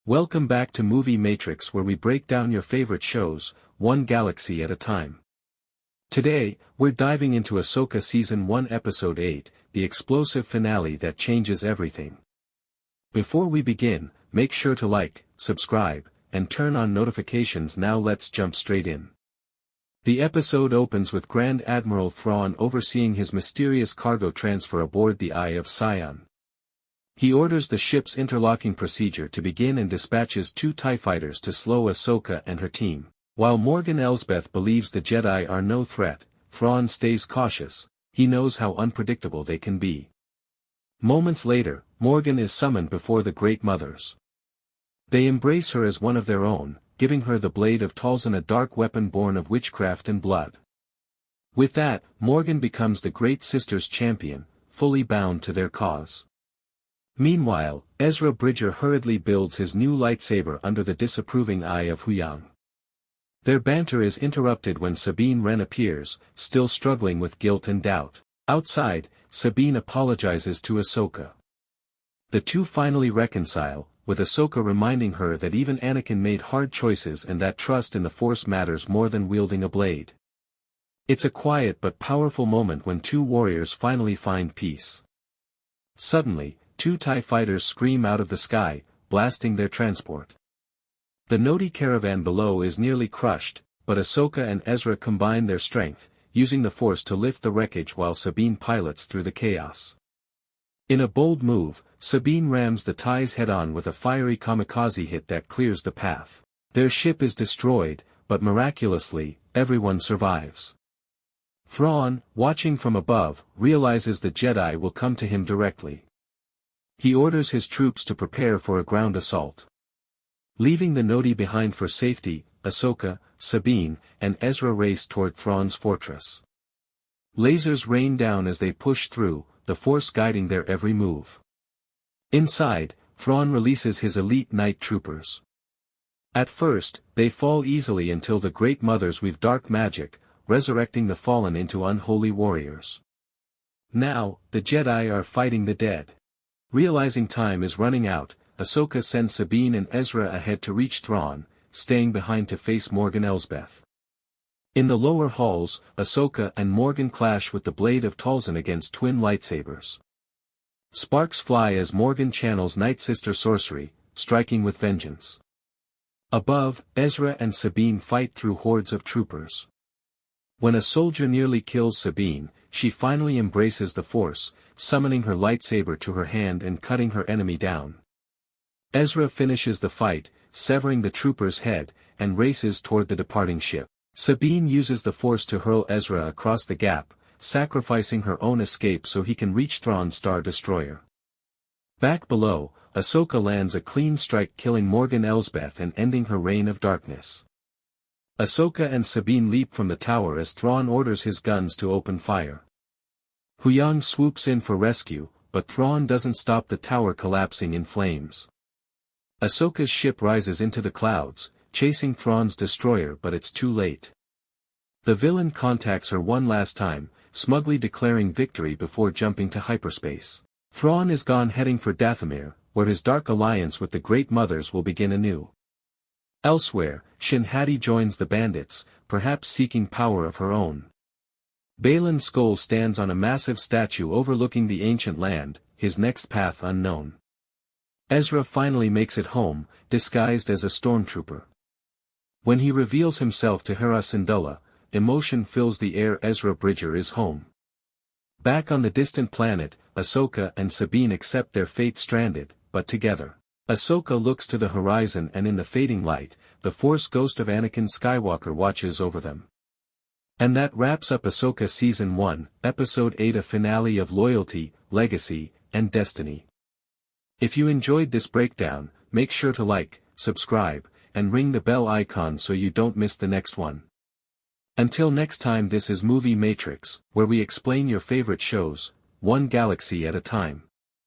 Welcome back to Movie Matrix, where we break down your favorite shows, one galaxy at a time. Today, we're diving into Ahsoka Season 1 Episode 8, the explosive finale that changes everything. Before we begin, make sure to like, subscribe, and turn on notifications. Now let's jump straight in. The episode opens with Grand Admiral Thrawn overseeing his mysterious cargo transfer aboard the Eye of Scion. He orders the ship's interlocking procedure to begin and dispatches 2 TIE fighters to slow Ahsoka and her team. While Morgan Elsbeth believes the Jedi are no threat, Thrawn stays cautious. He knows how unpredictable they can be. Moments later, Morgan is summoned before the Great Mothers. They embrace her as one of their own, giving her the Blade of Talzin, a dark weapon born of witchcraft and blood. With that, Morgan becomes the Great Sisters' champion, fully bound to their cause. Meanwhile, Ezra Bridger hurriedly builds his new lightsaber under the disapproving eye of Huyang. Their banter is interrupted when Sabine Wren appears, still struggling with guilt and doubt. Outside, Sabine apologizes to Ahsoka. The two finally reconcile, with Ahsoka reminding her that even Anakin made hard choices and that trust in the Force matters more than wielding a blade. It's a quiet but powerful moment when two warriors finally find peace. Suddenly, 2 TIE fighters scream out of the sky, blasting their transport. The Noti caravan below is nearly crushed, but Ahsoka and Ezra combine their strength, using the Force to lift the wreckage while Sabine pilots through the chaos. In a bold move, Sabine rams the TIEs head-on with a fiery kamikaze hit that clears the path. Their ship is destroyed, but miraculously, everyone survives. Thrawn, watching from above, realizes the Jedi will come to him directly. He orders his troops to prepare for a ground assault. Leaving the Noti behind for safety, Ahsoka, Sabine, and Ezra race toward Thrawn's fortress. Lasers rain down as they push through, the Force guiding their every move. Inside, Thrawn releases his elite night troopers. At first, they fall easily until the Great Mothers weave dark magic, resurrecting the fallen into unholy warriors. Now, the Jedi are fighting the dead. Realizing time is running out, Ahsoka sends Sabine and Ezra ahead to reach Thrawn, staying behind to face Morgan Elsbeth. In the lower halls, Ahsoka and Morgan clash with the Blade of Talzin against twin lightsabers. Sparks fly as Morgan channels Night Sister sorcery, striking with vengeance. Above, Ezra and Sabine fight through hordes of troopers. When a soldier nearly kills Sabine, she finally embraces the Force, summoning her lightsaber to her hand and cutting her enemy down. Ezra finishes the fight, severing the trooper's head, and races toward the departing ship. Sabine uses the Force to hurl Ezra across the gap, sacrificing her own escape so he can reach Thrawn's Star Destroyer. Back below, Ahsoka lands a clean strike, killing Morgan Elsbeth and ending her reign of darkness. Ahsoka and Sabine leap from the tower as Thrawn orders his guns to open fire. Huyang swoops in for rescue, but Thrawn doesn't stop the tower collapsing in flames. Ahsoka's ship rises into the clouds, chasing Thrawn's destroyer, but it's too late. The villain contacts her one last time, smugly declaring victory before jumping to hyperspace. Thrawn is gone, heading for Dathomir, where his dark alliance with the Great Mothers will begin anew. Elsewhere, Shin Hati joins the bandits, perhaps seeking power of her own. Baylan Skoll stands on a massive statue overlooking the ancient land, his next path unknown. Ezra finally makes it home, disguised as a stormtrooper. When he reveals himself to Hera Syndulla, emotion fills the air. Ezra Bridger is home. Back on the distant planet, Ahsoka and Sabine accept their fate, stranded, but together. Ahsoka looks to the horizon, and in the fading light, the Force ghost of Anakin Skywalker watches over them. And that wraps up Ahsoka Season 1, Episode 8, a finale of loyalty, legacy, and destiny. If you enjoyed this breakdown, make sure to like, subscribe, and ring the bell icon so you don't miss the next one. Until next time, this is Movie Matrix, where we explain your favorite shows, one galaxy at a time.